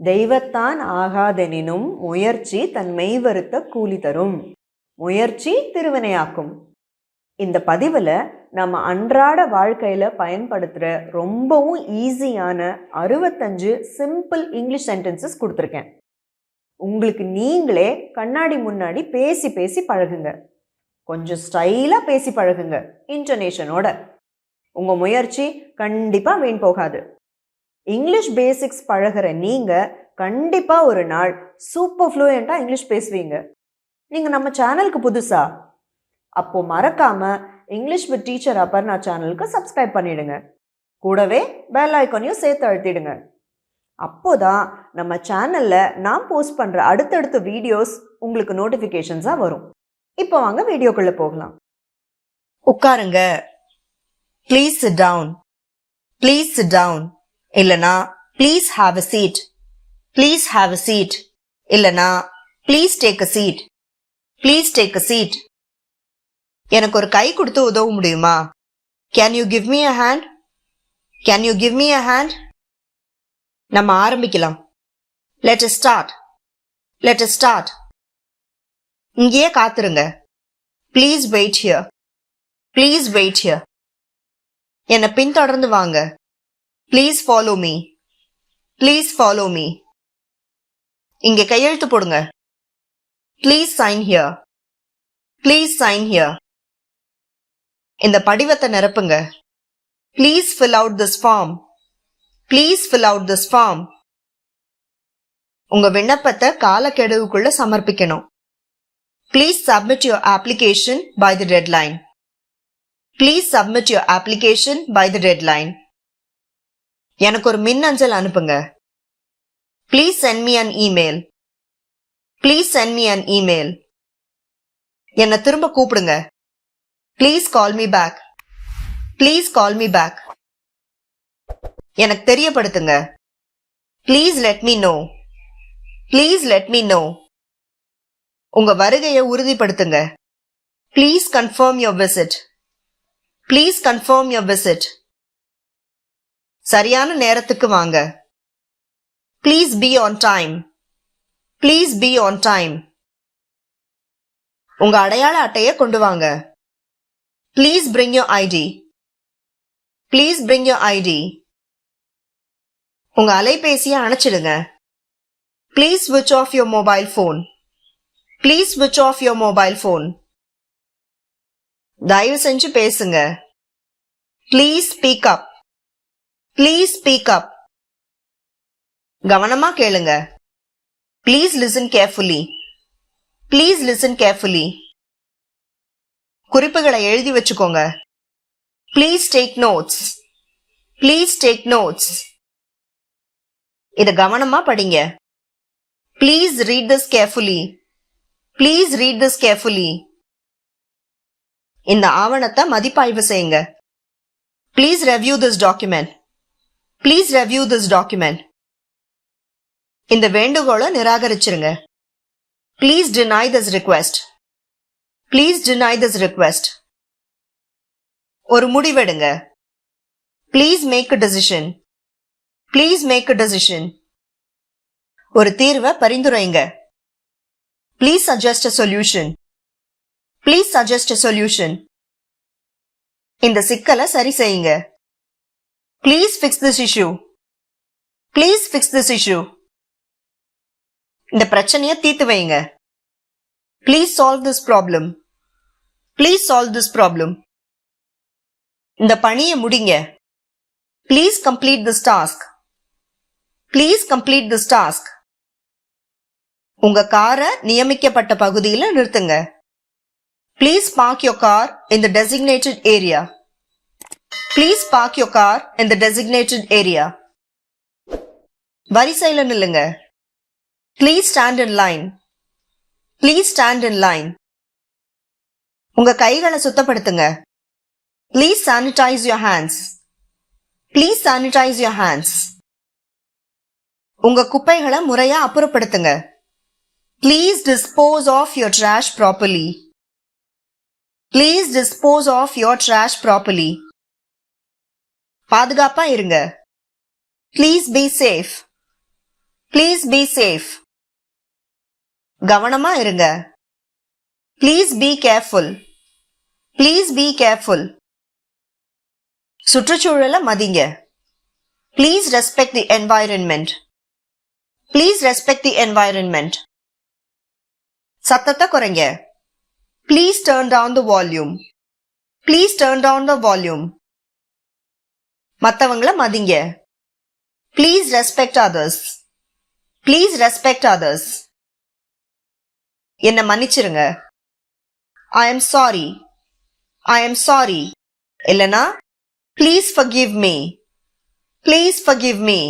தெய்வத்தான் ஆகாதெனினும் முயற்சி தன் மெய்வருத்த கூலி தரும். முயற்சி திருவினையாக்கும். இந்த பதிவில் நம்ம அன்றாட வாழ்க்கையில் பயன்படுத்துகிற ரொம்பவும் ஈஸியான 65 சிம்பிள் இங்கிலீஷ் சென்டென்சஸ் கொடுத்துருக்கேன். உங்களுக்கு நீங்களே கண்ணாடி முன்னாடி பேசி பேசி பழகுங்க. கொஞ்சம் ஸ்டைலாக பேசி பழகுங்க, இன்டோனேஷனோட. உங்கள் முயற்சி கண்டிப்பாக வீண் போகாது. இங்கிலீஷ் பேசிக்ஸ் பழகிற நீங்கள் கண்டிப்பாக ஒரு நாள் சூப்பர் ஃப்ளூயண்ட்டாக இங்கிலீஷ் பேசுவீங்க. நீங்கள் நம்ம சேனலுக்கு புதுசா? அப்போது மறக்காமல் இங்கிலீஷ் வித் டீச்சர் அபர்ணா சேனலுக்கு சப்ஸ்கிரைப் பண்ணிடுங்க. கூடவே பெல் ஐக்கானையும் சேர்த்து அழுத்திடுங்க. அப்போதான் நம்ம சேனலில் நான் போஸ்ட் பண்ணுற அடுத்தடுத்த வீடியோஸ் உங்களுக்கு நோட்டிஃபிகேஷன்ஸாக வரும். இப்போ வாங்க வீடியோக்குள்ளே போகலாம். உட்காருங்க. Please sit down. Please sit down. இல்லனா please have a seat. Please have a seat. இல்லனா please take a seat. Please take a seat. எனக்கு ஒரு கை கொடுத்து உதவ முடியுமா? Can you give me a hand? Can you give me a hand? நம்ம ஆரம்பிக்கலாம். Let us start. Let us start. இங்கேயே காத்துருங்க. Please wait here. Please wait here. என்னை பின்தொடர்ந்து வாங்க. Please follow me. Please follow me. இங்கே கையெழுத்து போடுங்க. Please sign here. Please sign here. இந்த படிவத்தை நிரப்புங்க. Please fill out this form. Please fill out this form. உங்க விண்ணப்பத்தை காலக்கெடுவுக்குள்ள சமர்ப்பிக்கணும். Please submit your application by the deadline. Please submit your application by the deadline. எனக்கு ஒரு மின்னஞ்சல் அனுப்புங்க. Please send me an email. Please send me an email. என்னை திரும்ப கூப்பிடுங்க. Please call me back. Please call me back. எனக்கு தெரியப்படுத்துங்க. Please let me know. Please let me know. உங்க வருகையை உறுதிப்படுத்துங்க. Please confirm your visit. Please confirm your visit. சரியான நேரத்துக்கு வாங்க. Please be on time. Please be on time. உங்க அடையாள அட்டையை கொண்டு வாங்க. Please bring your ID. Please bring your ID. உங்க அலைபேசியை அணைச்சிடுங்க. ப்ளீஸ் ஸ்விட்ச் off your mobile phone. Please ஸ்விட்ச் ஆஃப் யோர் மொபைல் ஃபோன். தயவு செஞ்சு பேசுங்க. Please speak up. Please speak up. கவனமா கேளுங்க. Please listen carefully. Please listen carefully. குறிப்புகளை எழுதி வச்சுக்கோங்க. Please take notes. Please take notes. இத கவனமா படிங்க. Please read this carefully. Please read this carefully. இந்த ஆவணத்தை மதிப்பாய்வு செய்யுங்க. Please review this document. Please review this document. இந்த வேண்டுகோளை நிராகரிச்சிருங்க. Please deny this request. Please deny this request. ஒரு முடிவெடுங்க. Please make a decision. Please make a decision. ஒரு தீர்வை பரிந்துரைங்க. Please suggest a solution. Please suggest a solution. இந்த சிக்கலை சரி செய்யுங்க. Please fix this issue. Please fix this issue. இந்த பிரச்சனையை தீர்த்து வைங்க. Please solve this problem. Please solve this problem. இந்த பணியை முடிங்க. Please complete this task. Please complete this task. உங்க காரை நியமிக்கப்பட்ட பகுதியில் நிறுத்துங்க. Please park your car in the designated area. Please park your car in the designated area. வரிசையில் நில்லுங்க. Please stand in line. Please stand in line. உங்க கைகளை சுத்தப்படுத்துங்க. Please sanitize your hands. Please sanitize your hands. உங்க குப்பைகளை முறையா அப்புறப்படுத்துங்க. Please dispose of your trash properly. Please dispose of your trash properly. பாதுகாப்பா இருங்க. Please be safe. Please be safe. கவனமா இருங்க. Please be careful. Please be careful. சுற்றுச்சூழலை மதிங்க. Please respect the environment. Please respect the environment. சத்தத்தை குறைங்க. Please turn down the volume. Please turn down the volume. மத்தவங்கள மதிங்க. Please respect others. Please respect others. என்ன மன்னிச்சிருங்க. I am sorry. I am sorry. இல்லனா please forgive me. Please forgive me.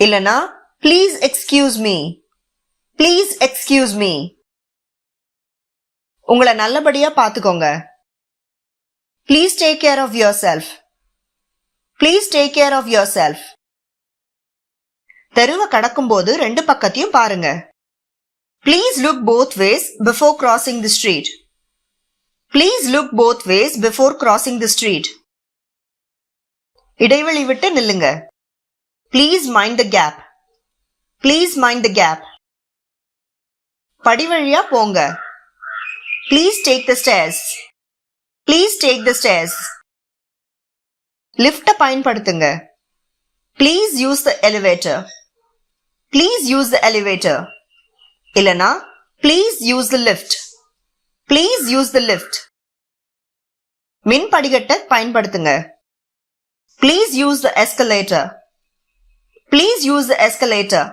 இல்லனா please excuse me. Please excuse me. உங்களை நல்லபடியா பாத்துக்கோங்க. Please take care of yourself. Please take care of yourself. தெருவை கடக்கும்போது ரெண்டு பக்கத்தையும் பாருங்க. Please look both ways before crossing the street. Please look both ways before crossing the street. இடைவெளி விட்டு நில்லுங்க. Please mind the gap. Please mind the gap. படிவழியா போங்க. Please take the stairs. Please take the stairs. லிஃப்ட பயன்படுத்துங்க. Please use the elevator. Please use the elevator. இல்லனா please use the lift. Please use the lift. மின் படிக்கட்டை பயன்படுத்துங்க. Please use the escalator. Please use the escalator.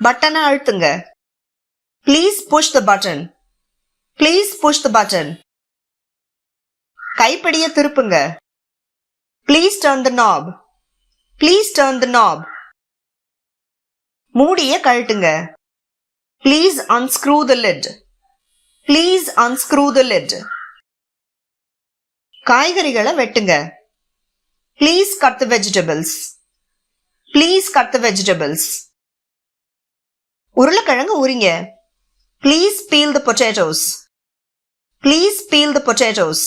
பட்டனை அழுத்துங்க. Please push the button. Please push the button. கைப்பிடியை திருப்புங்க. Please turn the knob. Please turn the knob. மூடியை கழட்டுங்க. Please unscrew the lid. Please unscrew the lid. காய்கறிகளை வெட்டுங்க. Please cut the vegetables. Please cut the vegetables. உருளைக்கிழங்கு உரிங்க. Please peel the potatoes. Please peel the potatoes.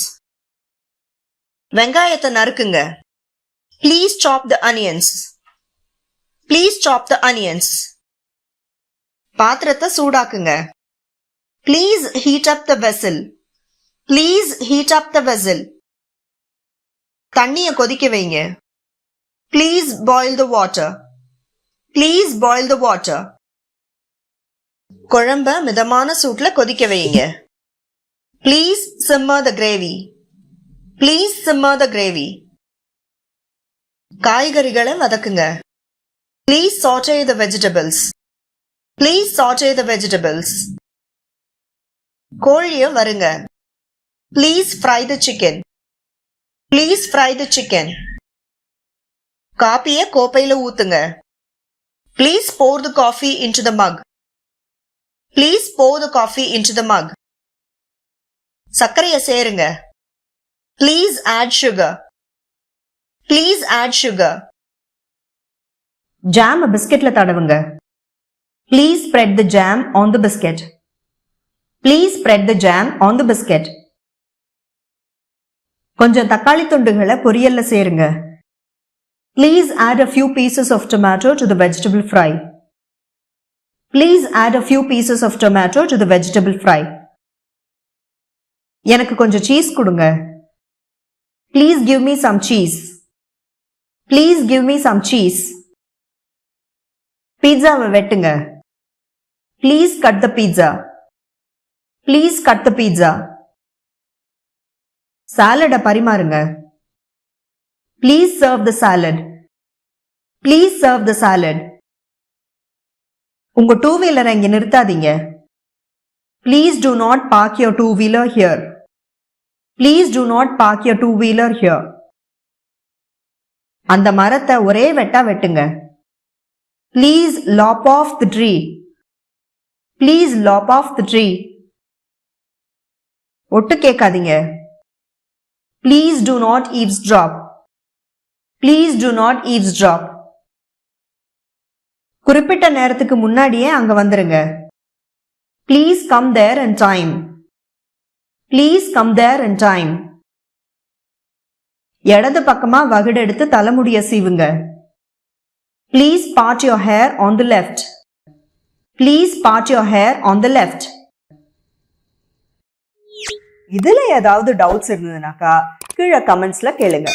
வெங்காயத்தை நறுக்குங்க. Please chop the onions. Please chop the onions. பாத்திரத்தை சூடாக்குங்க. Please heat up the vessel. Please heat up the vessel. தண்ணியை கொதிக்க வைங்க. Please boil the water. Please boil the water. குழம்ப மிதமான சூட்ல கொதிக்க வைங்க. Please simmer the gravy. Please simmer the gravy. காய்கறிகளை வதக்குங்க. Please saute the vegetables. Please saute the vegetables. கோழியை வறுங்க. Please fry the chicken. Please fry the chicken. காப்பியை கோப்பையில ஊத்துங்க. Please pour the coffee into the mug. Please pour the coffee into the mug. சர்க்கரையை சேருங்க. Please add sugar. Please add sugar. Jam பிஸ்கெட்ல தடவுங்க. Please spread the jam on the biscuit. Please spread the jam on the biscuit. கொஞ்சம் தக்காளி துண்டுகளை பொரியல்ல சேருங்க. Please add a few pieces of tomato to the vegetable fry. Please add a few pieces of tomato to the vegetable fry. எனக்கு கொஞ்சம் cheese கொடுங்க. Please give me some cheese. Please give me some cheese. பீட்சாவை வெட்டுங்க. Please cut the pizza. Please cut the pizza. சாலடை பரிமாறுங்க. Please serve the salad. Please serve the salad. உங்க two வீலரை இங்க நிறுத்தாதீங்க. Please do not park your two-wheeler here. Please do not park your two-wheeler here. அந்த மரத்தை ஒரே வெட்டா வெட்டுங்க. Please lop off the tree. Please lop off the tree. ஒட்டு கேட்காதீங்க. Please do not eavesdrop. Please do not eavesdrop. குறிப்பிட்ட நேரத்துக்கு முன்னாடியே அங்க வந்துருங்க. Please come there in time. Please come there in time. இடது பக்கமா வகுடெடுத்து தலைமுடிய சீவுங்க. Please part your hair on the left. Please part your hair on the left. இதுல ஏதாவது doubts இருந்ததுனாக்கா கீழே கமெண்ட்ஸ்ல கேளுங்க.